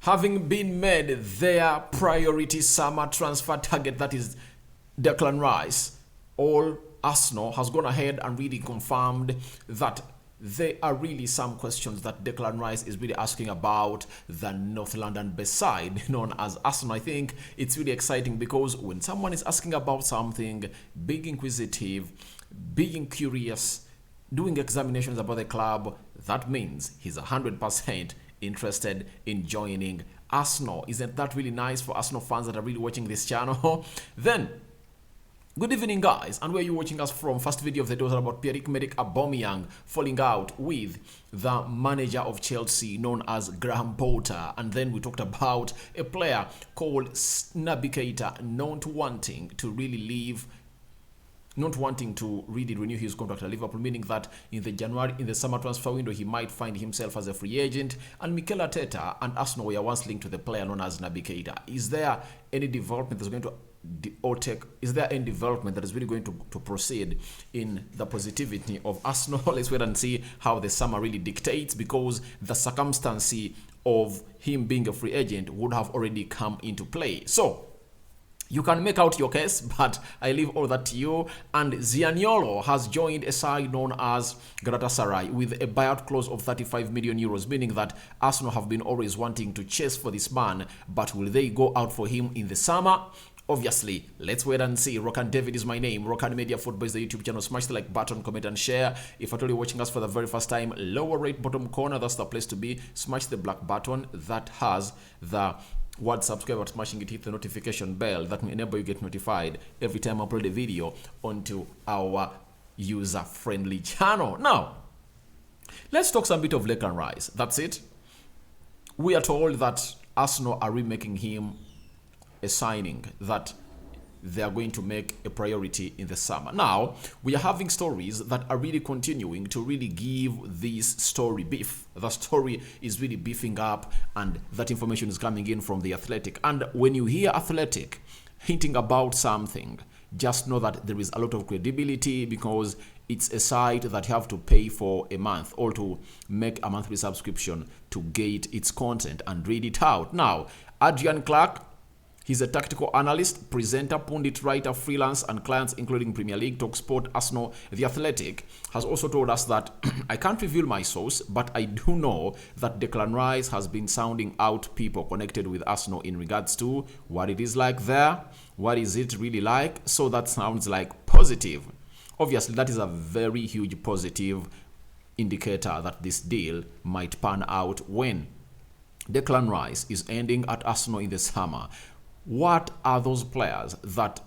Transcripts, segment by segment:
having been made their priority summer transfer target, that is Declan Rice, all Arsenal has gone ahead and really confirmed that there are really some questions that Declan Rice is really asking about the North London-based side known as Arsenal. I think it's really exciting because when someone is asking about something, being inquisitive, being curious, doing examinations about the club, that means he's 100% interested in joining Arsenal. Isn't that really nice for Arsenal fans that are really watching this channel? Then, good evening, guys, and where are you watching us from? First video of the day was about Pierre-Emerick Aubameyang falling out with the manager of Chelsea known as Graham Potter, and then we talked about a player called Naby Keita not wanting to really leave, not wanting to really renew his contract at Liverpool, meaning that in the summer transfer window, he might find himself as a free agent. And Mikel Arteta and Arsenal were once linked to the player known as Naby Keita. Is there any development that's going to is there any development that is really going to proceed in the positivity of Arsenal? Let's wait and see how the summer really dictates, because the circumstance of him being a free agent would have already come into play. So you can make out your case, but I leave all that to you. And Zaniolo has joined a side known as Galatasaray with a buyout clause of 35 million euros, meaning that Arsenal have been always wanting to chase for this man, but will they go out for him in the summer? Obviously, let's wait and see. Rokani David is my name. Rokani Media Football is the YouTube channel. Smash the like button, comment and share. If you're watching us for the very first time, lower right bottom corner, that's the place to be. Smash the black button that has the word subscribe, or smashing it, hit the notification bell that will enable you get notified every time I upload a video onto our user-friendly channel. Now, let's talk some bit of Declan Rice. That's it. We are told that Arsenal are remaking him a signing that they are going to make a priority in the summer. Now, we are having stories that are really continuing to really give this story beef. The story is really beefing up, and that information is coming in from The Athletic. And when you hear Athletic hinting about something, just know that there is a lot of credibility, because it's a site that you have to pay for a month or to make a monthly subscription to get its content and read it out. Now, Adrian Clark, he's a tactical analyst, presenter, pundit, writer, freelance, and clients including Premier League, TalkSport, Arsenal. The Athletic has also told us that I can't reveal my source, but I do know that Declan Rice has been sounding out people connected with Arsenal in regards to what it is like there, what is it really like. So that sounds like positive. Obviously, that is a very huge positive indicator that this deal might pan out when Declan Rice is ending at Arsenal in the summer. What are those players that,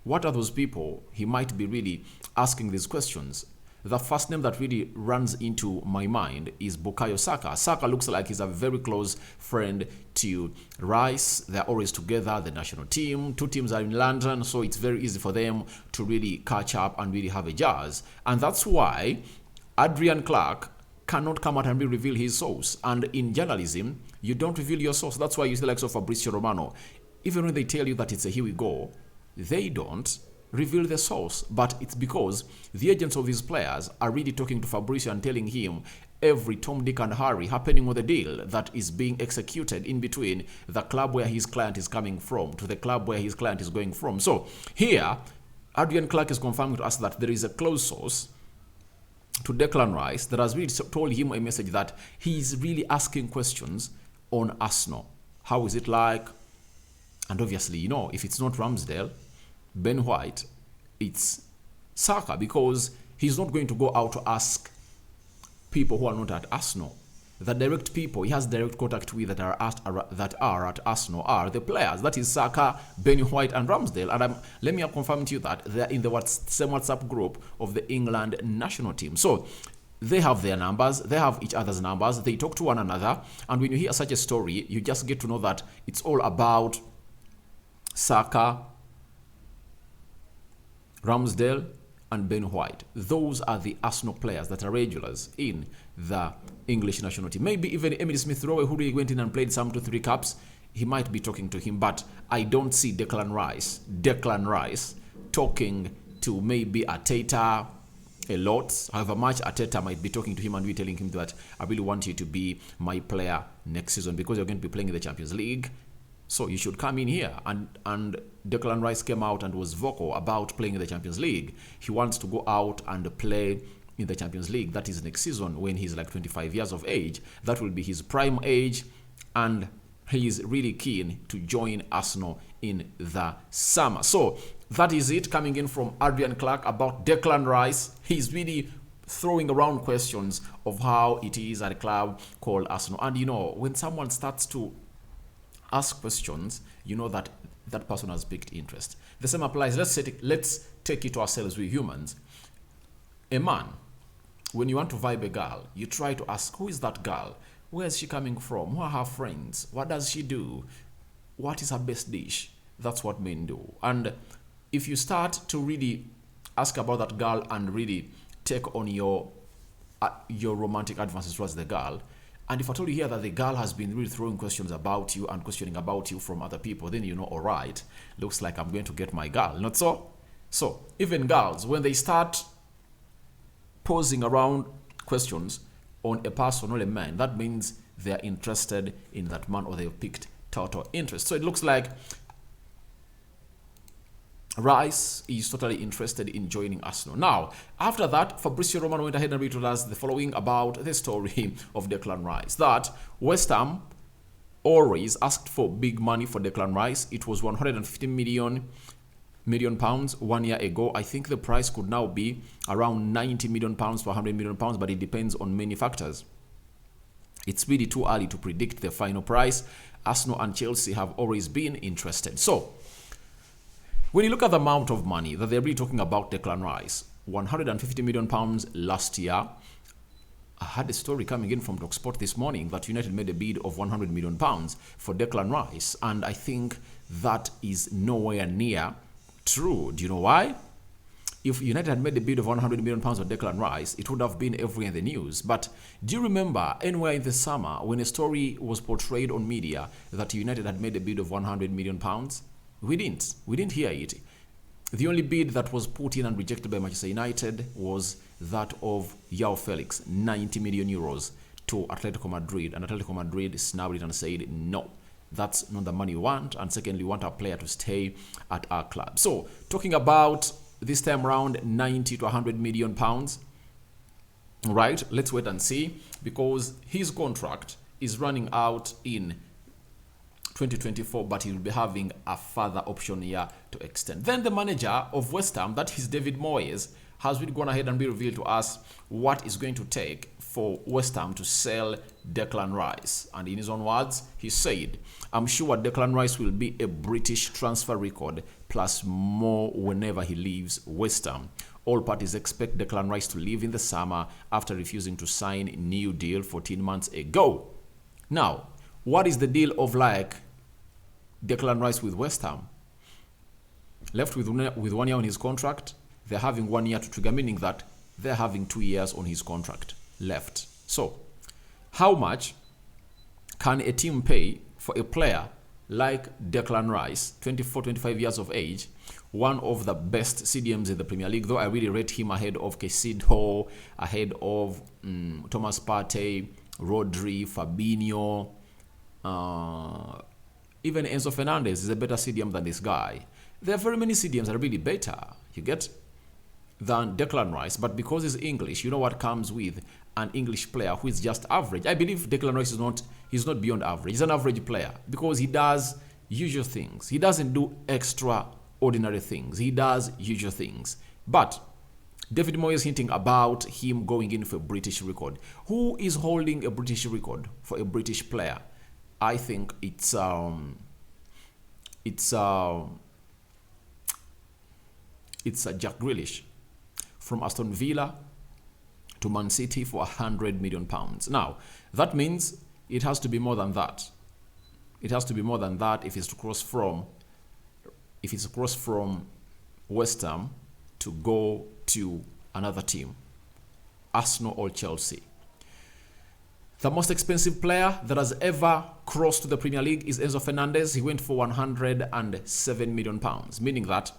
what are those people he might be really asking these questions? The first name that really runs into my mind is Bukayo Saka. Saka looks like he's a very close friend to Rice. They're always together, the national team. Two teams are in London, so it's very easy for them to really catch up and really have a jazz. And that's why Adrian Clark cannot come out and reveal his source. And in journalism, you don't reveal your source. That's why you see like Fabrizio Romano. Even when they tell you that it's a here we go, they don't reveal the source. But it's because the agents of these players are really talking to Fabrizio and telling him every Tom, Dick and Harry happening with the deal that is being executed in between the club where his client is coming from to the club where his client is going from. So here, Adrian Clark is confirming to us that there is a close source to Declan Rice that has really told him a message that he's really asking questions on Arsenal. How is it like? And obviously, you know, if it's not Ramsdale, Ben White, it's Saka, because he's not going to go out to ask people who are not at Arsenal. The direct people he has direct contact with that are at Arsenal are the players. That is Saka, Ben White, and Ramsdale. And let me confirm to you that they're in the same WhatsApp group of the England national team. So they have their numbers, they have each other's numbers, they talk to one another. And when you hear such a story, you just get to know that it's all about Saka, Ramsdale, and Ben White. Those are the Arsenal players that are regulars in the English national team. Maybe even Emily Smith-Rowe, who really went in and played some 2-3 caps, he might be talking to him, but I don't see Declan Rice talking to maybe Arteta, a lot. However much Arteta might be talking to him and be telling him that I really want you to be my player next season because you're going to be playing in the Champions League. So you should come in here. And Declan Rice came out and was vocal about playing in the Champions League. He wants to go out and play in the Champions League. That is next season when he's like 25 years of age. That will be his prime age. And he is really keen to join Arsenal in the summer. So that is it coming in from Adrian Clark about Declan Rice. He's really throwing around questions of how it is at a club called Arsenal. And you know, when someone starts to ask questions, you know that that person has piqued interest. The same applies. Let's take it to ourselves, we humans. A man, when you want to vibe a girl, you try to ask, who is that girl? Where is she coming from? Who are her friends? What does she do? What is her best dish? That's what men do. And if you start to really ask about that girl and really take on your romantic advances towards the girl, and if I told you here that the girl has been really throwing questions about you and questioning about you from other people, then you know, all right, looks like I'm going to get my girl. Not so? So even girls, when they start posing around questions on a person or a man, that means they're interested in that man or they've picked total interest. So it looks like Rice is totally interested in joining Arsenal. Now, after that, Fabrizio Romano went ahead and retweeted us the following about the story of Declan Rice. That West Ham always asked for big money for Declan Rice. It was 150 million pounds 1 year ago. I think the price could now be around 90 million pounds to 100 million pounds, but it depends on many factors. It's really too early to predict the final price. Arsenal and Chelsea have always been interested. So, when you look at the amount of money that they're really talking about Declan Rice, 150 million pounds last year. I had a story coming in from TalkSport this morning that United made a bid of 100 million pounds for Declan Rice, and I think that is nowhere near true. Do you know why? If United had made a bid of 100 million pounds for Declan Rice, it would have been everywhere in the news. But do you remember anywhere in the summer when a story was portrayed on media that United had made a bid of 100 million pounds? We didn't hear it. The only bid that was put in and rejected by Manchester United was that of João Felix, 90 million euros to Atletico Madrid. And Atletico Madrid snapped it and said, no, that's not the money we want. And secondly, we want our player to stay at our club. So talking about this time around 90 to 100 million pounds, right? Let's wait and see, because his contract is running out in 2024, but he will be having a further option year to extend. Then the manager of West Ham, that is David Moyes, has really gone ahead and revealed to us what is going to take for West Ham to sell Declan Rice. And in his own words, he said, I'm sure Declan Rice will be a British transfer record plus more whenever he leaves West Ham. All parties expect Declan Rice to leave in the summer after refusing to sign a new deal 14 months ago. Now, what is the deal of like Declan Rice with West Ham? Left with 1 year on his contract. They're having 1 year to trigger, meaning that they're having 2 years on his contract left. So, how much can a team pay for a player like Declan Rice, 24, 25 years of age, one of the best CDMs in the Premier League, though I really rate him ahead of Caicedo, ahead of Thomas Partey, Rodri, Fabinho, even Enzo Fernandez is a better CDM than this guy. There are very many CDMs that are really better, you get, than Declan Rice. But because he's English, you know what comes with an English player who is just average. I believe Declan Rice he's not beyond average. He's an average player because he does usual things. He doesn't do extraordinary things. He does usual things. But David Moyes hinting about him going in for a British record. Who is holding a British record for a British player? I think it's Jack Grealish from Aston Villa to Man City for 100 million pounds. Now, that means it has to be more than that. It has to be more than that if it's to cross from West Ham to go to another team, Arsenal or Chelsea. The most expensive player that has ever crossed to the Premier League is Enzo Fernandez. He went for 107 million pounds, meaning that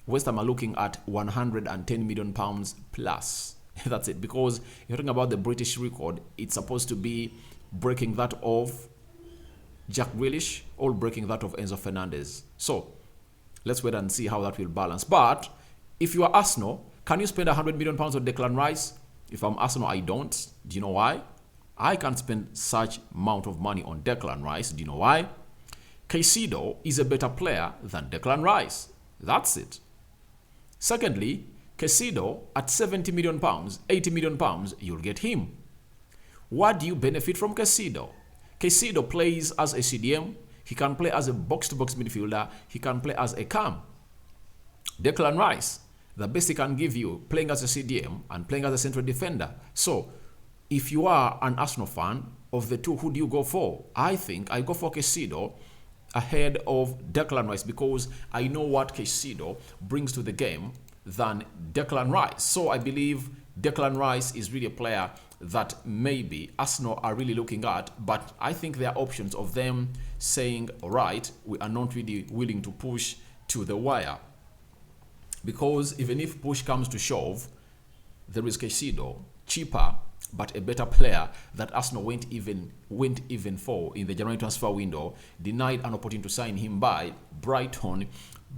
West Ham are looking at 110 million pounds plus That's it. Because you're talking about the British record, it's supposed to be breaking that of Jack Grealish or breaking that of Enzo Fernandez. So let's wait and see how that will balance. But if you are Arsenal, can you spend £100 million on Declan Rice? If I'm Arsenal, I don't. Do you know why? I can't spend such amount of money on Declan Rice. Do you know why? Caicedo is a better player than Declan Rice. That's it. Secondly, Caicedo at £70 million, £80 million, you'll get him. What do you benefit from Caicedo? Caicedo plays as a CDM. He can play as a box-to-box midfielder. He can play as a cam. Declan Rice, the best he can give you, playing as a CDM and playing as a central defender. So, if you are an Arsenal fan, of the two, who do you go for? I think I go for Caicedo ahead of Declan Rice because I know what Caicedo brings to the game than Declan Rice. So I believe Declan Rice is really a player that maybe Arsenal are really looking at, but I think there are options of them saying, all right, we are not really willing to push to the wire. Because even if push comes to shove, there is Caicedo, cheaper, but a better player that Arsenal went even for in the January transfer window, denied an opportunity to sign him by Brighton.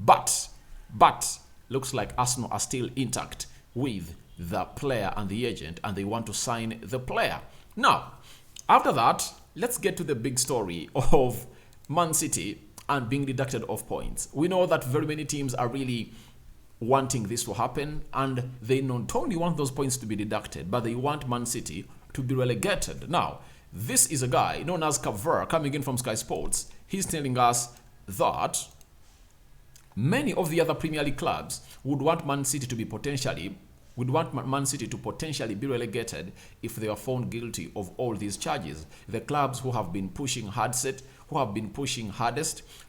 But looks like Arsenal are still intact with the player and the agent, and they want to sign the player. Now, after that, let's get to the big story of Man City and being deducted of points. We know that very many teams are really wanting this to happen, and they not only want those points to be deducted, but they want Man City to be relegated. Now, this is a guy known as Caver coming in from Sky Sports. He's telling us that many of the other Premier League clubs would want Man City to potentially be relegated if they are found guilty of all these charges. The clubs who have been pushing hardest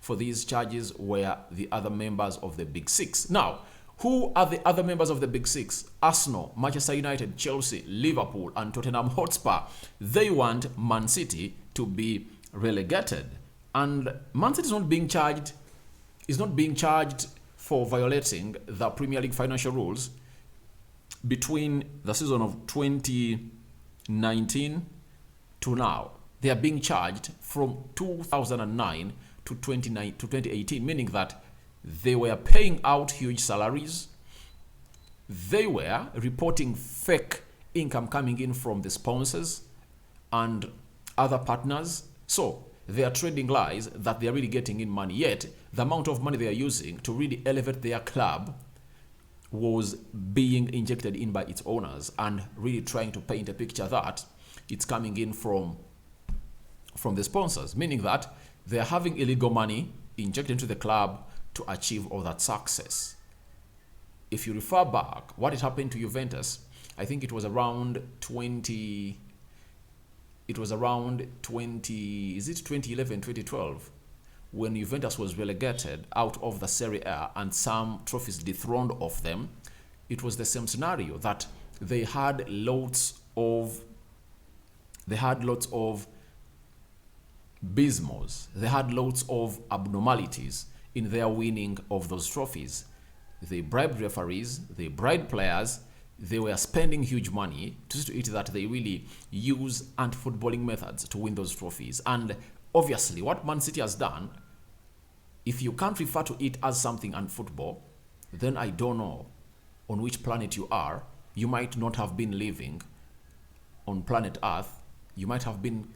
for these charges were the other members of the Big Six. Now, who are the other members of the Big Six? Arsenal, Manchester United, Chelsea, Liverpool, and Tottenham Hotspur. They want Man City to be relegated. And Man City is not being charged for violating the Premier League financial rules between the season of 2019 to now. They are being charged from 2009 to 2018, meaning that they were paying out huge salaries. They were reporting fake income coming in from the sponsors and other partners. So they are trading lies that they are really getting in money. Yet the amount of money they are using to really elevate their club was being injected in by its owners and really trying to paint a picture that it's coming in from the sponsors, meaning that they are having illegal money injected into the club to achieve all that success. If you refer back, what had happened to Juventus, I think it was around 2011, 2012, when Juventus was relegated out of the Serie A and some trophies dethroned of them. It was the same scenario, that they had lots of bismos, they had lots of abnormalities in their winning of those trophies. They bribed referees, they bribed players, they were spending huge money to see to it that they really use anti-footballing methods to win those trophies. And obviously, what Man City has done, if you can't refer to it as something unfootball, then I don't know on which planet you are. You might not have been living on planet Earth. You might have been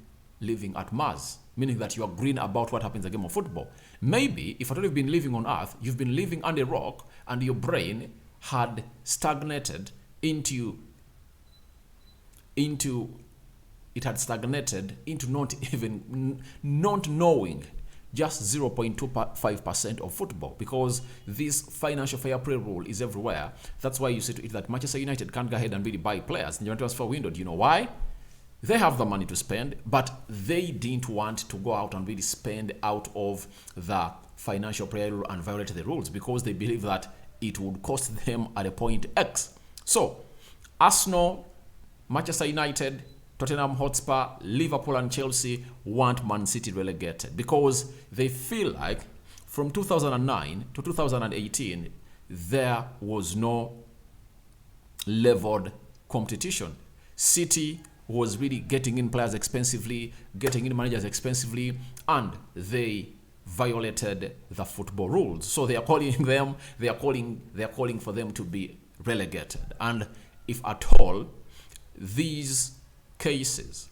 living at Mars, meaning that you are green about what happens in the game of football. Maybe, if at all you've been living on Earth, you've been living under a rock and your brain had stagnated into not knowing just 0.25% of football, because this financial fair play rule is everywhere. That's why you say to it that Manchester United can't go ahead and really buy players in the transfer window. Do you know why? They have the money to spend, but they didn't want to go out and really spend out of the financial fair rule and violate the rules because they believe that it would cost them at a point X. So, Arsenal, Manchester United, Tottenham Hotspur, Liverpool and Chelsea want Man City relegated because they feel like from 2009 to 2018, there was no leveled competition. City was really getting in players expensively, getting in managers expensively, and they violated the football rules. So they are calling for them to be relegated. And if at all these cases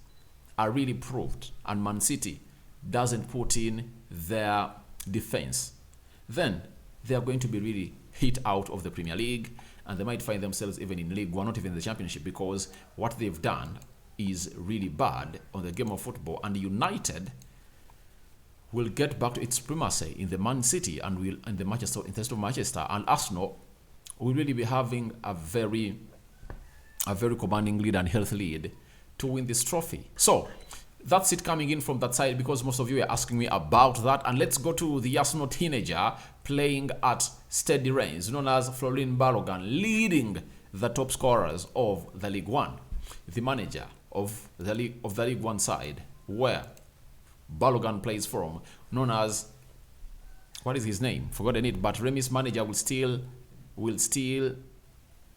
are really proved and Man City doesn't put in their defense, then they are going to be really hit out of the Premier League, and they might find themselves even in League One, not even in the Championship, because what they've done is really bad on the game of football. And United will get back to its primacy in the Man City and will in the Manchester, and Arsenal will really be having a very commanding lead and healthy lead to win this trophy. So that's it coming in from that side, because most of you are asking me about that. And let's go to the Arsenal teenager playing at steady reigns, known as Florent Balogun, leading the top scorers of the League One. The manager of the League One side, where Balogun plays from, known as, what is his name? Forgotten it, but Remy's manager will still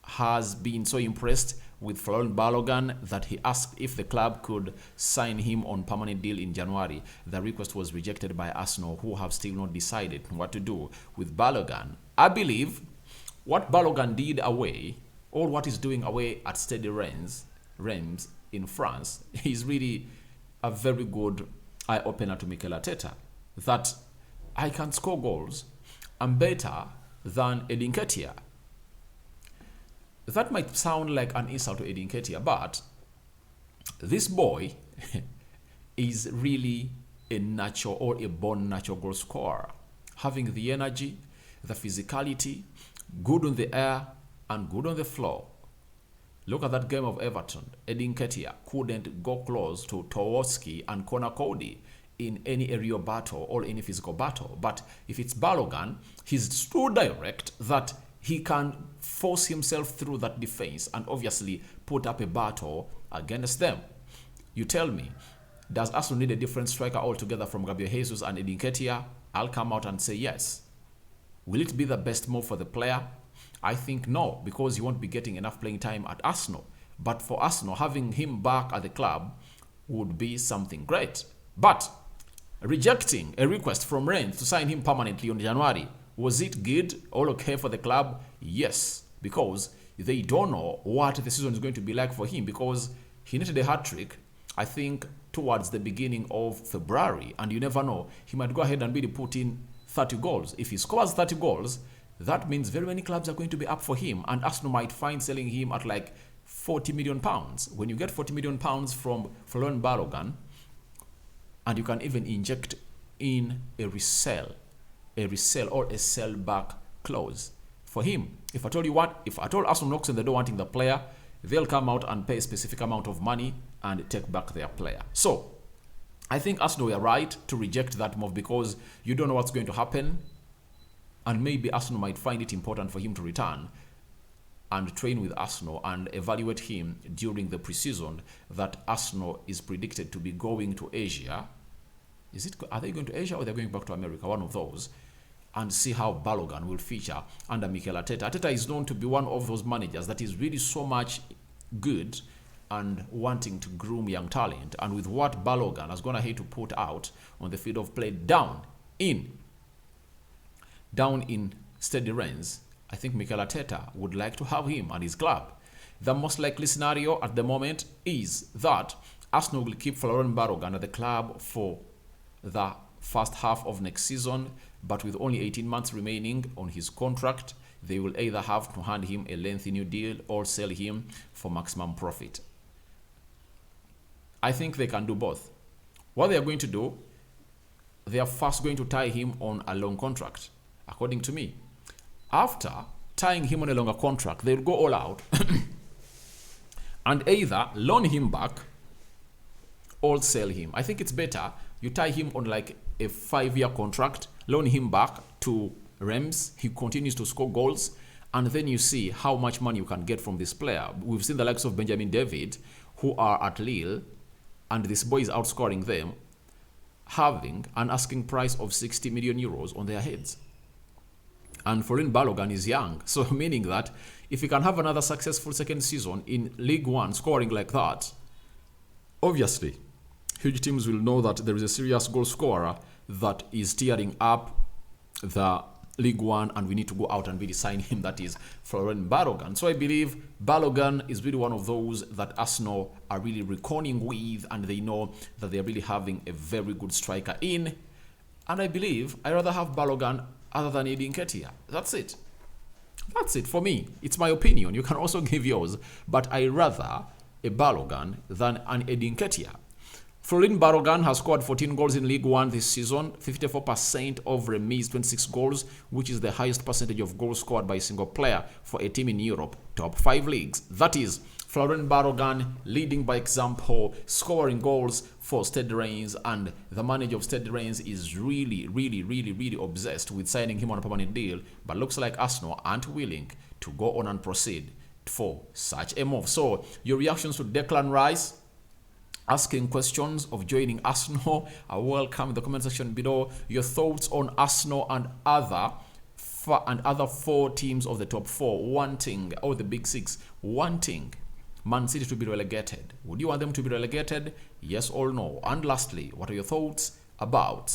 has been so impressed with Florent Balogun that he asked if the club could sign him on permanent deal in January. The request was rejected by Arsenal, who have still not decided what to do with Balogun. I believe what Balogun did away, or what he's doing away at steady Reims in France, is really a very good eye-opener to Mikel Arteta, that I can score goals. I'm better than Edin Ketia. That might sound like an insult to Edin Ketia, but this boy is really a natural or a born natural goal scorer, having the energy, the physicality, good on the air and good on the floor. Look at that game of Everton. Edin Ketia couldn't go close to Towarski and Conor Cody in any aerial battle or any physical battle. But if it's Balogun, he's too direct that he can force himself through that defense and obviously put up a battle against them. You tell me, does Arsenal need a different striker altogether from Gabriel Jesus and Edin Ketia? I'll come out and say yes. Will it be the best move for the player? I think no, because he won't be getting enough playing time at Arsenal. But for Arsenal, having him back at the club would be something great. But rejecting a request from Rennes to sign him permanently on January, was it good? All okay for the club? Yes, because they don't know what the season is going to be like for him, because he netted a hat-trick, I think, towards the beginning of February, and you never know, he might go ahead and really put in 30 goals. If he scores 30 goals, that means very many clubs are going to be up for him, and Arsenal might find selling him at like £40 million. When you get £40 million from Florent Balogun, and you can even inject in a resell or a sell back clause for him. If at all Arsenal knocks on the door wanting the player, they'll come out and pay a specific amount of money and take back their player. So I think Arsenal were right to reject that move, because you don't know what's going to happen, and maybe Arsenal might find it important for him to return and train with Arsenal and evaluate him during the preseason that Arsenal is predicted to be going to Asia. Are they going to Asia, or they're going back to America? One of those. And see how Balogun will feature under Mikel Arteta. Arteta is known to be one of those managers that is really so much good and wanting to groom young talent. And with what Balogun has gone ahead to put out on the field of play down in steady Rennes, I think Mikel Arteta would like to have him and his club. The most likely scenario at the moment is that Arsenal will keep Florent Balogun at the club for the first half of next season, but with only 18 months remaining on his contract, they will either have to hand him a lengthy new deal or sell him for maximum profit. I think they can do both. What they are going to do, they are first going to tie him on a long contract, according to me. After tying him on a longer contract, they'll go all out and either loan him back or sell him. I think it's better you tie him on like a 5-year contract, loan him back to Reims, he continues to score goals, and then you see how much money you can get from this player. We've seen the likes of Benjamin David, who are at Lille, and this boy is outscoring them, having an asking price of 60 million euros on their heads. And Florent Balogun is young. So meaning that if he can have another successful second season in League One scoring like that, obviously, huge teams will know that there is a serious goal scorer that is tearing up the League One, and we need to go out and really sign him. That is Florent Balogun. So I believe Balogun is really one of those that Arsenal are really reckoning with, and they know that they're really having a very good striker in. And I believe I'd rather have Balogun other than Eddie Nketiah. That's it. That's it for me. It's my opinion. You can also give yours. But I rather a Balogun than an Eddie Nketiah. Florent Balogun has scored 14 goals in League One this season, 54% of remis, 26 goals, which is the highest percentage of goals scored by a single player for a team in Europe, top 5 leagues. That is Florent Balogun leading by example, scoring goals for Stade Reims, and the manager of Stade Reims is really obsessed with signing him on a permanent deal, but looks like Arsenal aren't willing to go on and proceed for such a move. So, your reactions to Declan Rice asking questions of joining Arsenal are welcome in the comment section below. Your thoughts on Arsenal and other 4 teams of the top 4 wanting, or the big 6 wanting Man City to be relegated. Would you want them to be relegated? Yes or no? And lastly, what are your thoughts about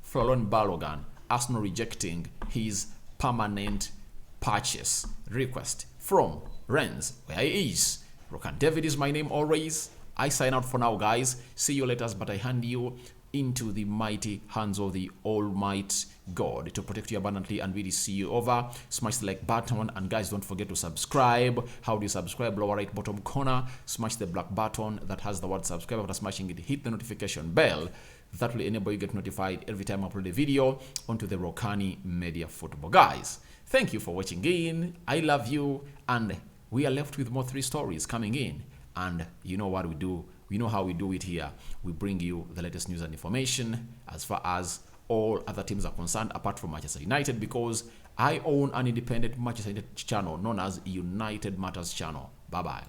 Florent Balogun, Arsenal rejecting his permanent purchase request from Rennes, where he is? Rokani David is my name always. I sign out for now, guys. See you later, but I hand you into the mighty hands of the Almighty God to protect you abundantly and really see you over. Smash the like button, and guys, don't forget to subscribe. How do you subscribe? Lower right bottom corner, smash the black button that has the word subscribe. After smashing it, hit the notification bell. That will enable you to get notified every time I upload a video onto the Rokani Media Football. Guys, thank you for watching in. I love you, and we are left with more 3 stories coming in. And you know what we do. We know how we do it here. We bring you the latest news and information as far as all other teams are concerned, apart from Manchester United, because I own an independent Manchester United channel known as United Matters channel. Bye-bye.